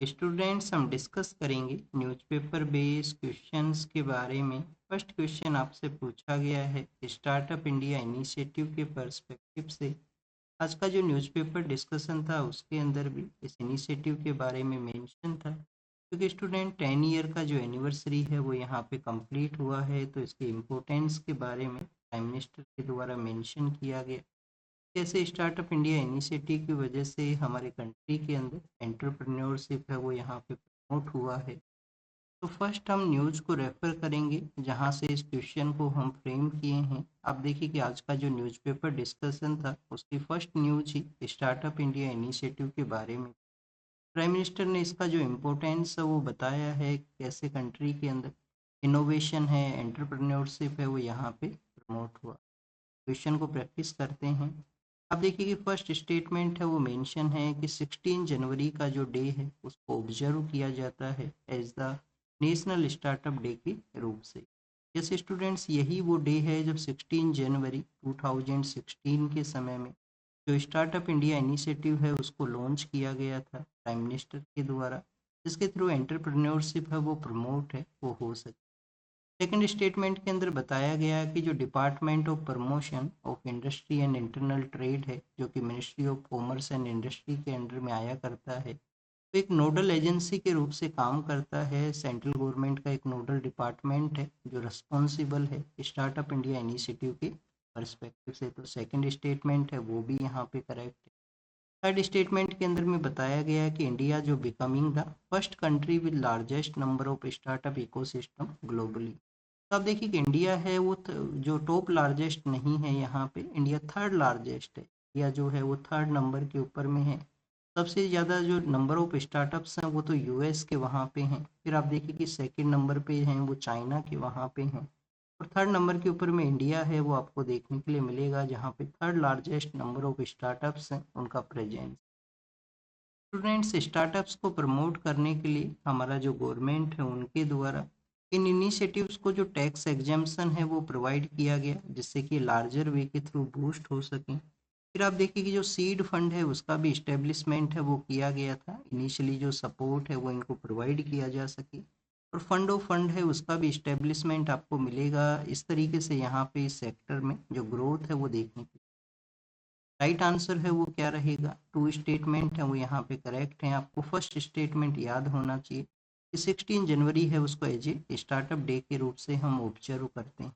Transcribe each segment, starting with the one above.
Students हम discuss करेंगे newspaper based questions के बारे में। फर्स्ट क्वेश्चन आपसे पूछा गया है स्टार्टअप इंडिया इनिशिएटिव के पर्सपेक्टिव से। आज का जो न्यूज़पेपर डिस्कशन था उसके अंदर भी इस इनिशिएटिव के बारे में मेंशन था, क्योंकि स्टूडेंट 10 ईयर का जो एनिवर्सरी है वो यहाँ पे कंप्लीट हुआ है, तो इसके इम्पोर्टेंस के बारे में प्राइम मिनिस्टर के द्वारा मेंशन किया गया। कैसे स्टार्टअप इंडिया इनिशिएटिव की वजह से हमारे कंट्री के अंदर एंटरप्रेन्योरशिप है वो यहाँ पे प्रमोट हुआ है। तो फर्स्ट हम न्यूज़ को रेफर करेंगे जहाँ से इस क्वेश्चन को हम फ्रेम किए हैं। आप देखिए कि आज का जो न्यूज़पेपर डिस्कशन था उसकी फर्स्ट न्यूज ही स्टार्टअप इंडिया इनिशिएटिव के बारे में। प्राइम मिनिस्टर ने इसका जो इम्पोर्टेंस है वो बताया है कि कैसे कंट्री के अंदर इनोवेशन है, एंटरप्रेन्योरशिप है वो यहाँ पे प्रमोट हुआ। क्वेश्चन को प्रैक्टिस करते हैं। अब देखिए कि फर्स्ट स्टेटमेंट है वो मेंशन है कि 16 जनवरी का जो डे है उसको ऑब्जर्व किया जाता है as the national startup day के रूप से। जैसे स्टूडेंट्स यही वो डे है जब 16 जनवरी 2016 के समय में जो स्टार्टअप इंडिया इनिशिएटिव है उसको लॉन्च किया गया था प्राइम मिनिस्टर के द्वारा, जिसके थ्रू एंटरप्रेन्योरशिप है वो प्रमोट है वो हो सके। सेकंड स्टेटमेंट के अंदर बताया गया है कि जो department of promotion of industry and internal trade है, जो कि ministry of commerce and industry के अंडर में आया करता है, तो एक नोडल एजेंसी के रूप से काम करता है। सेंट्रल गवर्नमेंट का एक नोडल डिपार्टमेंट है जो रिस्पॉन्सिबल है स्टार्टअप इंडिया इनिशिएटिव के परस्पेक्टिव से। तो सेकंड स्टेटमेंट है वो भी यहाँ पे करेक्ट है। थर्ड स्टेटमेंट के अंदर में बताया गया है कि इंडिया जो becoming the first country with largest number of startup ecosystem globally. तो आप देखिए कि इंडिया है वो जो टॉप लार्जेस्ट नहीं है, यहाँ पे इंडिया थर्ड लार्जेस्ट है। इंडिया जो है वो थर्ड नंबर के ऊपर में है। सबसे ज़्यादा जो नंबर ऑफ स्टार्टअप्स हैं वो तो यूएस के वहाँ पे हैं। फिर आप देखिए कि सेकंड नंबर पे हैं वो चाइना के वहाँ पे हैं। और थर्ड नंबर के ऊपर में इंडिया है वो आपको देखने के लिए मिलेगा, जहाँ पे third largest number of startups हैं उनका प्रेजेंस। स्टूडेंट्स स्टार्टअप्स को प्रमोट करने के लिए हमारा जो गवर्नमेंट है उनके द्वारा इन इनिशिएटिव्स को जो टैक्स एग्जाम्पशन है वो प्रोवाइड किया गया, जिससे कि लार्जर वे के थ्रू बूस्ट हो सकें। फिर आप देखिए कि जो सीड फंड है उसका भी इस्टेब्लिशमेंट है वो किया गया था। इनिशियली जो सपोर्ट है वो इनको प्रोवाइड किया जा सके, और फंड ऑफ फंड है उसका भी इस्टेब्लिशमेंट आपको मिलेगा। इस तरीके से यहाँ पे इस सेक्टर में जो ग्रोथ है वो देखने को। राइट आंसर है वो क्या रहेगा, टू स्टेटमेंट है वो यहाँ पे करेक्ट है। आपको फर्स्ट स्टेटमेंट याद होना चाहिए कि 16 जनवरी है उसको एज ए स्टार्टअप डे के रूप से हम ऑब्जर्व करते हैं।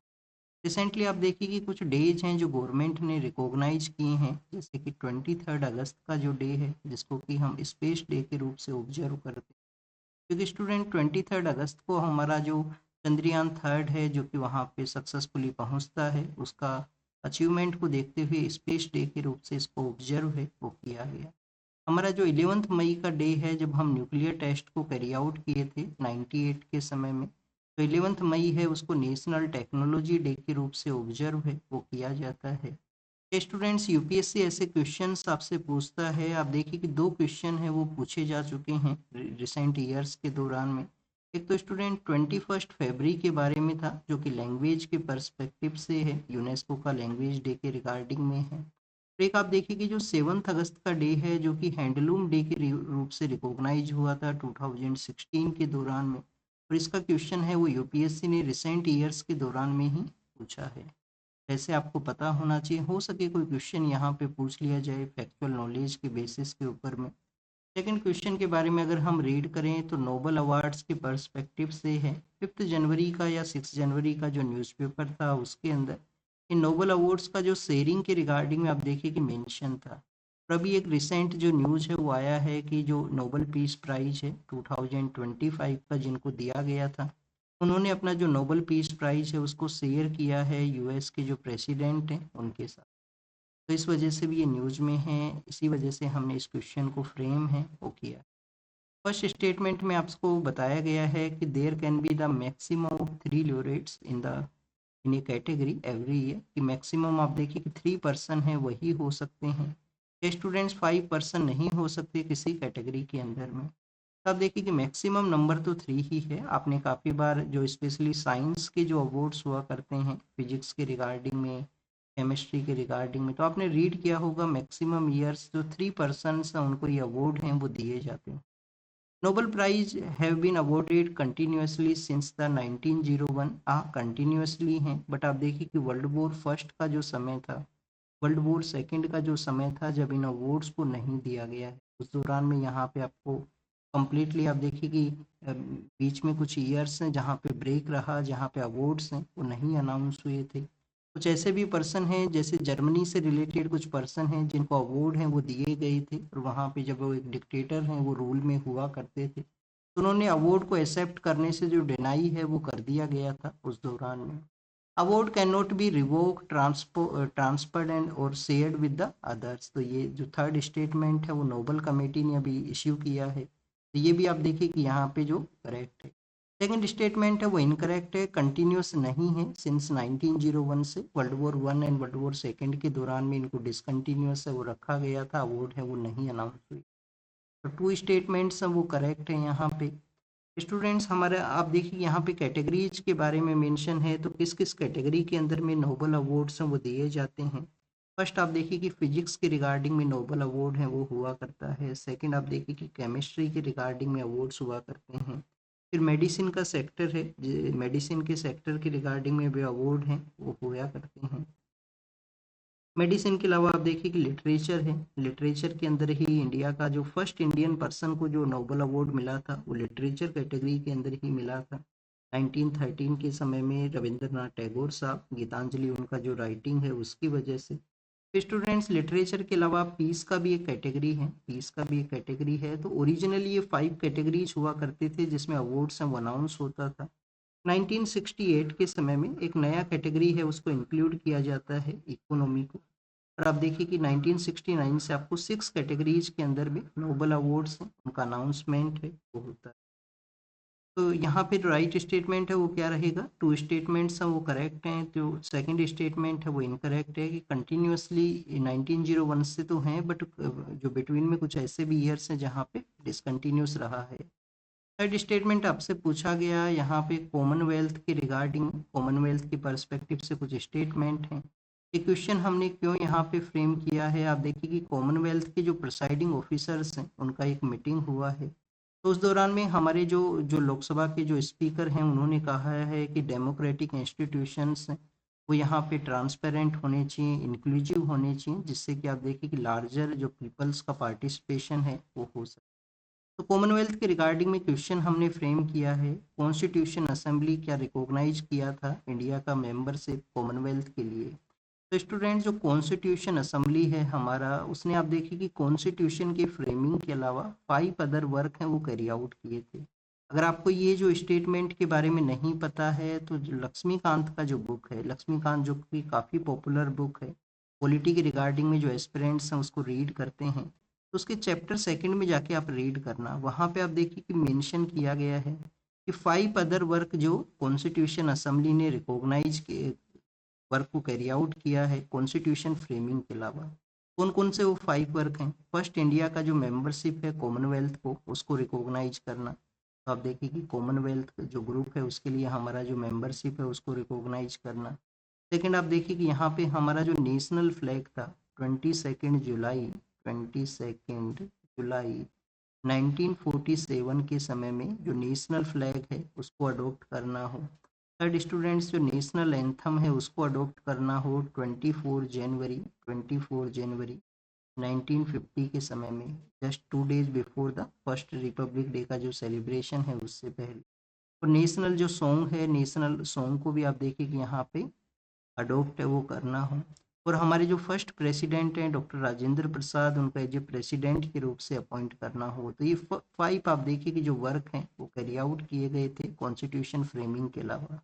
रिसेंटली आप देखिए कि कुछ डेज हैं जो गवर्नमेंट ने रिकॉग्नाइज किए हैं, जैसे कि 23 अगस्त का जो डे है जिसको कि हम स्पेस डे के रूप से ऑब्जर्व करते हैं। क्योंकि स्टूडेंट 23 अगस्त को हमारा जो चंद्रयान थर्ड है जो कि वहाँ पे सक्सेसफुली पहुँचता है, उसका अचीवमेंट को देखते हुए स्पेस डे के रूप से इसको ऑब्जर्व है वो किया गया। हमारा जो 11 मई का डे है जब हम न्यूक्लियर टेस्ट को कैरी आउट किए थे 98 के समय में, तो 11 मई है उसको नेशनल टेक्नोलॉजी डे के रूप से ऑब्जर्व है वो किया जाता है। स्टूडेंट्स यूपीएससी ऐसे क्वेश्चंस आपसे पूछता है। आप देखिए कि दो क्वेश्चन है वो पूछे जा चुके हैं रिसेंट ईयर्स के दौरान में। एक तो स्टूडेंट 21 फरवरी के बारे में था जो कि लैंग्वेज के पर्सपेक्टिव से है, यूनेस्को का लैंग्वेज डे के रिगार्डिंग में है। तो एक आप देखिए कि जो 7 अगस्त का डे है जो कि हैंडलूम डे के रूप से रिकॉग्नाइज हुआ था 2016 के दौरान में, और इसका क्वेश्चन है वो यूपीएससी ने रिसेंट ईयर्स के दौरान में ही पूछा है। ऐसे आपको पता होना चाहिए, हो सके कोई क्वेश्चन यहाँ पे पूछ लिया जाए फैक्चुअल नॉलेज के बेसिस के ऊपर में। सेकंड क्वेश्चन के बारे में अगर हम रीड करें तो नोबल अवार्ड्स के पर्सपेक्टिव से है। 5 जनवरी का या 6 जनवरी का जो न्यूज़पेपर था उसके अंदर इन नोबल अवार्ड्स का जो शेयरिंग के रिगार्डिंग में आप देखिए कि मेंशन था। और अभी एक रिसेंट जो न्यूज़ है वो आया है कि जो नोबल पीस प्राइज है 2025 का जिनको दिया गया था, उन्होंने अपना जो नोबल पीस प्राइज है उसको शेयर किया है यूएस के जो प्रेसिडेंट हैं उनके साथ। तो इस वजह से भी ये न्यूज़ में है, इसी वजह से हमने इस क्वेश्चन को फ्रेम है वो किया। फर्स्ट स्टेटमेंट में आपको बताया गया है कि there can be the maximum of 3 laureates in a category every year, कि मैक्सिमम आप देखिए कि 3 पर्सन है वही हो सकते हैं। ये स्टूडेंट्स 5 पर्सन नहीं हो सकते किसी कैटेगरी के अंदर में। तो आप देखिए कि मैक्सिमम नंबर तो 3 ही है। आपने काफ़ी बार जो स्पेशली साइंस के जो अवार्ड्स हुआ करते हैं फिजिक्स के रिगार्डिंग में, केमिस्ट्री के रिगार्डिंग में, तो आपने रीड किया होगा मैक्सिमम ईयर्स जो 3 पर्सन्स हैं उनको ये अवार्ड हैं वो दिए जाते हैं। Nobel prize have been awarded continuously since the 1901। Continuously हैं, बट आप देखिए कि वर्ल्ड वॉर फर्स्ट का जो समय था, वर्ल्ड वॉर सेकंड का जो समय था, जब इन अवार्ड्स को नहीं दिया गया है, उस दौरान में यहाँ पे आपको कंप्लीटली आप देखिए कि बीच में कुछ ईयर्स हैं जहाँ पे ब्रेक रहा, जहाँ पे अवार्ड्स हैं वो नहीं अनाउंस हुए थे। कुछ ऐसे भी पर्सन हैं, जैसे जर्मनी से रिलेटेड कुछ पर्सन हैं जिनको अवार्ड हैं वो दिए गए थे, और वहाँ पे जब वो एक डिक्टेटर हैं वो रूल में हुआ करते थे, तो उन्होंने अवार्ड को एक्सेप्ट करने से जो डिनाई है वो कर दिया गया था उस दौरान में। Award can not be revoke transferred and और शेयर्ड विद द अदर्स। तो ये जो थर्ड स्टेटमेंट है वो नोबल कमेटी ने अभी इश्यू किया है, तो ये भी आप देखिए कि यहाँ पे जो करेक्ट है। सेकंड स्टेटमेंट है वो इनकरेक्ट है, कंटिन्यूस नहीं है सिंस 1901 से, world war one and world war second के दौरान में इनको डिसकंटिन्यूस है वो रखा गया था, अवार्ड है वो नहीं अनाउंस हुई। तो टू स्टेटमेंट्स हैं वो करेक्ट है यहाँ पे। स्टूडेंट्स हमारे आप देखिए यहाँ पे कैटेगरीज के बारे में मेंशन है, तो किस किस कैटेगरी के अंदर में नोबल अवार्ड्स हैं वो दिए जाते हैं। फर्स्ट आप देखिए कि फिजिक्स के रिगार्डिंग में नोबल अवार्ड है वो हुआ करता है। सेकंड आप देखिए कि केमिस्ट्री के रिगार्डिंग में अवार्ड्स हुआ करते हैं। फिर मेडिसिन का सेक्टर है, मेडिसिन के सेक्टर के रिगार्डिंग में भी अवार्ड हैं वो हुआ करते हैं। मेडिसिन के अलावा आप देखिए कि लिटरेचर है, लिटरेचर के अंदर ही इंडिया का जो फर्स्ट इंडियन पर्सन को जो नोबल अवार्ड मिला था वो लिटरेचर कैटेगरी के अंदर ही मिला था 1913 के समय में, रविंद्रनाथ टैगोर साहब, गीतांजलि उनका जो राइटिंग है उसकी वजह से। स्टूडेंट्स लिटरेचर के अलावा पीस का भी एक कैटेगरी है, पीस का भी एक कैटेगरी है। तो ओरिजिनली ये 5 कैटेगरीज हुआ करते थे जिसमें अवार्ड्स हैं वो अनाउंस होता था। 1968 के समय में एक नया कैटेगरी है उसको इंक्लूड किया जाता है, इकोनॉमी को। और आप देखिए कि 1969 से आपको 6 कैटेगरीज के अंदर में नोबल अवार्ड्स हैं उनका अनाउंसमेंट है वो होता है। तो यहाँ पे जो राइट स्टेटमेंट है वो क्या रहेगा, टू स्टेटमेंट्स हैं वो करेक्ट हैं, तो सेकंड स्टेटमेंट है वो इनकरेक्ट है कि कंटिन्यूअसली 1901 से तो हैं, बट जो बिटवीन में कुछ ऐसे भी ईयर्स हैं जहाँ पे डिसकंटिन्यूस रहा है। थर्ड स्टेटमेंट आपसे पूछा गया यहाँ पे कॉमनवेल्थ के रिगार्डिंग, कॉमनवेल्थ के पर्सपेक्टिव से कुछ स्टेटमेंट हैं। ये क्वेश्चन हमने क्यों यहाँ पे फ्रेम किया है, आप देखिए कि कॉमनवेल्थ के जो प्रिसाइडिंग ऑफिसर्स हैं उनका एक मीटिंग हुआ है, तो उस दौरान में हमारे जो जो लोकसभा के जो स्पीकर हैं उन्होंने कहा है कि डेमोक्रेटिक इंस्टीट्यूशंस हैं वो यहाँ पे ट्रांसपेरेंट होने चाहिए, इंक्लूसिव होने चाहिए, जिससे कि आप देखिए कि लार्जर जो पीपल्स का पार्टिसिपेशन है वो हो सके। तो कॉमनवेल्थ के रिगार्डिंग में क्वेश्चन हमने फ्रेम किया है, कॉन्स्टिट्यूशन असेंबली क्या रिकॉग्नाइज किया था इंडिया का मेंबरशिप कॉमनवेल्थ के लिए। तो स्टूडेंट जो कॉन्स्टिट्यूशन असेंबली है हमारा, उसने आप देखिए कि कॉन्स्टिट्यूशन के फ्रेमिंग के अलावा 5 अदर वर्क हैं वो कैरी आउट किए थे। अगर आपको ये जो स्टेटमेंट के बारे में नहीं पता है तो जो लक्ष्मीकांत का जो बुक है, लक्ष्मीकांत जो कि काफ़ी पॉपुलर बुक है, पॉलिटी के रिगार्डिंग में जो एस्पिरेंट्स हैं उसको रीड करते हैं, तो उसके चैप्टर सेकंड में जाके आप रीड करना, वहाँ पे आप देखिए कि मेंशन किया गया है कि 5 अदर वर्क जो कॉन्स्टिट्यूशन असेंबली ने रिकॉग्नाइज वर्क को कैरी आउट किया है कॉन्स्टिट्यूशन फ्रेमिंग के अलावा। कौन कौन से वो 5 वर्क हैं, फर्स्ट इंडिया का जो मेंबरशिप है कॉमनवेल्थ को उसको रिकॉग्नाइज करना, तो आप देखिए कि कॉमनवेल्थ जो ग्रुप है उसके लिए हमारा जो मेंबरशिप है उसको रिकॉग्नाइज करना। सेकंड आप देखिए कि यहाँ पे हमारा जो नेशनल फ्लैग था 22 जुलाई 1947 के समय में जो नेशनल फ्लैग है उसको अडॉप्ट करना हो। थर्ड स्टूडेंट्स जो नेशनल एंथम है उसको अडॉप्ट करना हो 24 जनवरी 1950 के समय में, just 2 days before the first Republic day का जो सेलिब्रेशन है उससे पहले। और नेशनल जो सॉन्ग है, नेशनल सॉन्ग को भी आप देखिए कि यहाँ पे अडॉप्ट है वो करना हो। और हमारे जो फर्स्ट प्रेसिडेंट हैं डॉक्टर राजेंद्र प्रसाद, उनका एज ए प्रेसिडेंट के रूप से अपॉइंट करना हो। तो ये 5 आप देखिए कि जो वर्क हैं वो कैरी आउट किए गए थे कॉन्स्टिट्यूशन फ्रेमिंग के अलावा।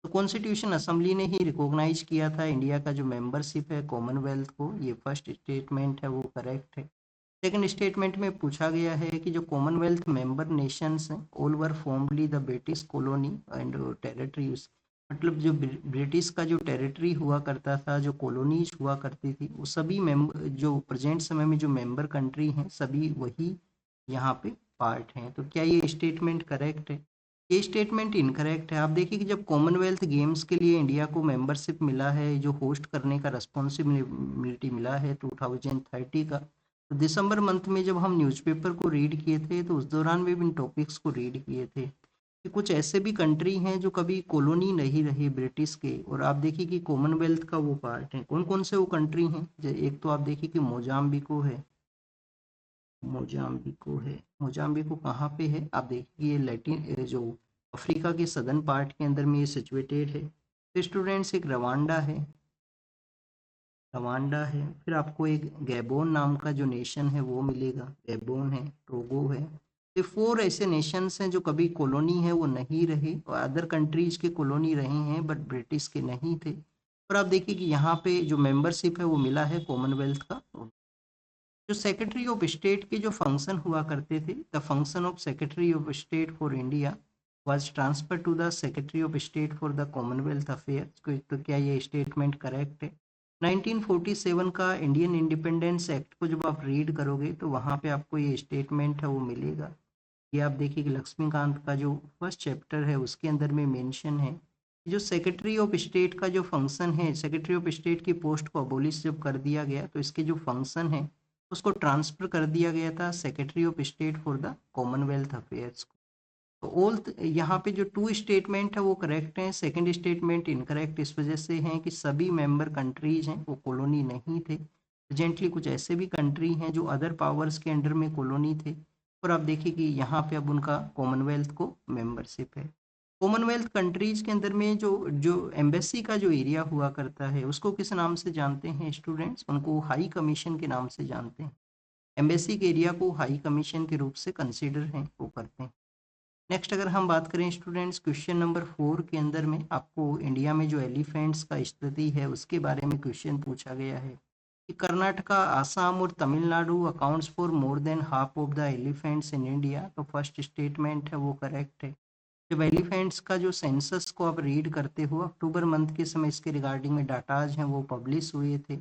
तो कॉन्स्टिट्यूशन असेंबली ने ही रिकॉग्नाइज किया था इंडिया का जो मेंबरशिप है कॉमनवेल्थ को, ये फर्स्ट स्टेटमेंट है वो करेक्ट है। सेकंड स्टेटमेंट में पूछा गया है कि जो कॉमनवेल्थ मेंबर नेशंस हैं all were formally the British colony and territories, मतलब जो ब्रिटिश का जो टेरिटरी हुआ करता था, जो कॉलोनीज हुआ करती थी, वो सभी मेंबर जो प्रेजेंट समय में जो मेंबर कंट्री हैं सभी वही यहाँ पे पार्ट हैं। तो क्या ये स्टेटमेंट करेक्ट है, ये स्टेटमेंट इनकरेक्ट है। आप देखिए कि जब कॉमनवेल्थ गेम्स के लिए इंडिया को मेंबरशिप मिला है, जो होस्ट करने का रिस्पॉन्सिबिलिटी मिला है 2030 का, तो दिसंबर मंथ में जब हम न्यूज़पेपर को रीड किए थे तो उस दौरान भी इन टॉपिक्स को रीड किए थे कि कुछ ऐसे भी कंट्री हैं जो कभी कॉलोनी नहीं रही ब्रिटिश के, और आप देखिए कि कॉमनवेल्थ का वो पार्ट है। कौन कौन से वो कंट्री हैं? एक तो आप देखिए कि मोजाम्बिको है। मोजाम्बिको है। मोजाम्बिको कहाँ पे है? आप देखिए ये लैटिन जो अफ्रीका के सदर्न पार्ट के अंदर में ये सिचुएटेड है। तो स्टूडेंट्स एक रवांडा है। रवांडा है। फिर आपको एक गैबोन नाम का जो नेशन है वो मिलेगा। गैबोन है, टोगो है। ये 4 ऐसे नेशंस हैं जो कभी कॉलोनी है वो नहीं रहे, और अदर कंट्रीज के कॉलोनी रहे हैं बट ब्रिटिश के नहीं थे। और आप देखिए कि यहाँ पे जो मेंबरशिप है वो मिला है कॉमनवेल्थ का। जो सेक्रेटरी ऑफ स्टेट के जो फंक्शन हुआ करते थे, the function of secretary of state for India was transfer to the secretary of state for the Commonwealth affairs. तो क्या ये स्टेटमेंट करेक्ट है? 1947 का इंडियन इंडिपेंडेंस एक्ट को जब आप रीड करोगे तो वहाँ पे आपको ये स्टेटमेंट है वो मिलेगा। ये आप देखिए कि लक्ष्मीकांत का जो फर्स्ट चैप्टर है उसके अंदर में मेंशन है। जो सेक्रेटरी ऑफ स्टेट का जो फंक्शन है, सेक्रेटरी ऑफ स्टेट की पोस्ट को अबोलिश जब कर दिया गया तो इसके जो फंक्शन है उसको ट्रांसफर कर दिया गया था secretary of state for the Commonwealth affairs को। तो ऑल यहाँ पे जो 2 स्टेटमेंट है वो करेक्ट है, सेकंड स्टेटमेंट इनकरेक्ट इस वजह से है कि सभी मेंबर कंट्रीज हैं वो कॉलोनी नहीं थे। प्रेजेंटली कुछ ऐसे भी कंट्री हैं जो अदर पावर्स के अंडर में कॉलोनी थे, और आप देखिए कि यहाँ पे अब उनका कॉमनवेल्थ को मेंबरशिप है। कॉमनवेल्थ कंट्रीज के अंदर में जो जो एम्बेसी का जो एरिया हुआ करता है उसको किस नाम से जानते हैं स्टूडेंट्स? उनको हाई कमीशन के नाम से जानते हैं। एम्बेसी के एरिया को हाई कमीशन के रूप से कंसिडर हैं वो करते हैं। नेक्स्ट अगर हम बात करें स्टूडेंट्स, क्वेश्चन नंबर 4 के अंदर में आपको इंडिया में जो एलिफेंट्स का स्थिति है उसके बारे में क्वेश्चन पूछा गया है कि कर्नाटका, आसाम और Tamil Nadu accounts for more than half of the elephants in India. तो फर्स्ट स्टेटमेंट है वो करेक्ट है। जब एलिफेंट्स का जो सेंसस को आप रीड करते हो अक्टूबर मंथ के समय इसके रिगार्डिंग में डाटाज हैं वो पब्लिश हुए थे।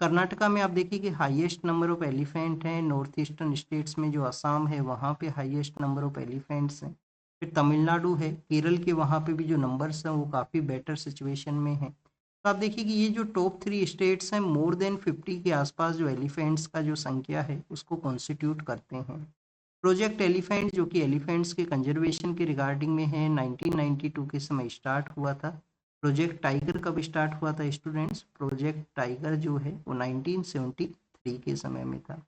कर्नाटका में आप देखिए कि हाईएस्ट नंबर ऑफ एलिफेंट हैं। नॉर्थ ईस्टर्न स्टेट्स में जो असम है वहाँ पे हाईएस्ट नंबर ऑफ एलिफेंट्स हैं। फिर तमिलनाडु है, केरल के वहाँ पे भी जो नंबर्स हैं वो काफ़ी बेटर सिचुएशन में हैं। तो आप देखिए कि ये जो टॉप 3 स्टेट्स हैं मोर देन 50 के आसपास जो एलिफेंट्स का जो संख्या है उसको कॉन्स्टिट्यूट करते हैं। प्रोजेक्ट एलिफेंट जो कि एलिफेंट्स के कंजर्वेशन के रिगार्डिंग में है 1992 के समय स्टार्ट हुआ था। प्रोजेक्ट टाइगर कब स्टार्ट हुआ था स्टूडेंट्स? प्रोजेक्ट टाइगर जो है वो 1973 के समय में था।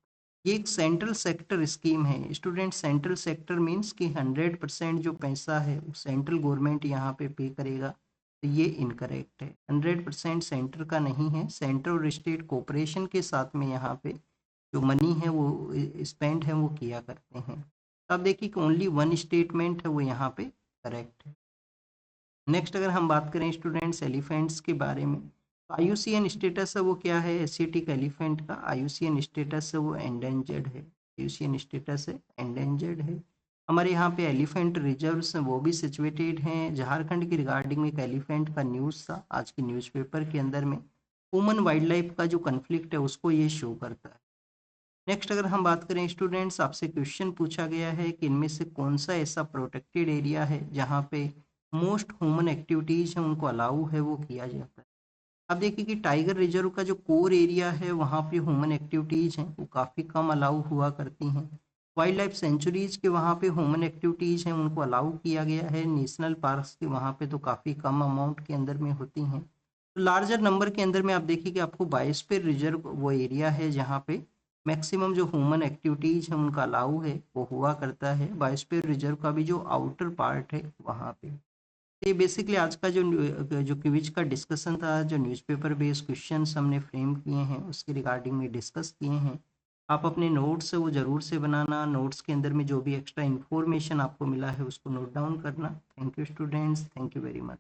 ये एक सेंट्रल सेक्टर स्कीम है स्टूडेंट। सेंट्रल सेक्टर मीन्स कि 100% जो पैसा है वो सेंट्रल गवर्नमेंट यहाँ पे करेगा। तो ये इनकरेक्ट है। 100% सेंटर का नहीं है, सेंट्रल और स्टेट कोऑपरेशन के साथ में यहाँ पे जो मनी है वो स्पेंड है वो किया करते हैं। तो आप देखिए कि ओनली वन स्टेटमेंट है वो यहाँ पे करेक्ट है। नेक्स्ट अगर हम बात करें स्टूडेंट्स एलिफेंट्स के बारे में, तो आईयूसीएन स्टेटस है वो क्या है एशियाटिक एलिफेंट का? आईयूसीएन स्टेटस है वो एंडेंजर्ड है। आईयूसीएन स्टेटस है एंडेंजर्ड है। हमारे यहाँ पे एलिफेंट रिजर्व्स हैं वो भी सिचुएटेड हैं। झारखंड की रिगार्डिंग में एक एलिफेंट का न्यूज़ था आज के न्यूज़पेपर के अंदर में। ह्यूमन वाइल्ड लाइफ का जो कन्फ्लिक्ट है उसको ये शो करता है। नेक्स्ट अगर हम बात करें स्टूडेंट्स, आपसे क्वेश्चन पूछा गया है कि इनमें से कौन सा ऐसा प्रोटेक्टेड एरिया है जहाँ पे मोस्ट ह्यूमन एक्टिविटीज हैं उनको अलाउ है वो किया जाता है। अब देखिए कि टाइगर रिजर्व का जो कोर एरिया है वहाँ पे ह्यूमन एक्टिविटीज हैं वो काफ़ी कम अलाउ हुआ करती हैं। वाइल्ड लाइफ सेंचुरीज के वहाँ पे ह्यूमन एक्टिविटीज हैं उनको अलाउ किया गया है। नेशनल पार्क्स के वहाँ पे तो काफ़ी कम अमाउंट के अंदर में होती हैं। तो लार्जर नंबर के अंदर में आप देखिए कि आपको बायोस्फीयर रिजर्व वो एरिया है जहाँ पे मैक्सिमम जो ह्यूमन एक्टिविटीज है उनका अलाउ है वो हुआ करता है। बायोस्फीयर रिजर्व का भी जो आउटर पार्ट है वहाँ पे। ये बेसिकली आज का जो क्विज का डिस्कशन था, जो न्यूज़पेपर बेस्ड क्वेश्चंस हमने फ्रेम किए हैं उसके रिगार्डिंग में डिस्कस किए हैं। आप अपने नोट्स है वो ज़रूर से बनाना। नोट्स के अंदर में जो भी एक्स्ट्रा इन्फॉर्मेशन आपको मिला है उसको नोट डाउन करना। Thank you students, thank you very much.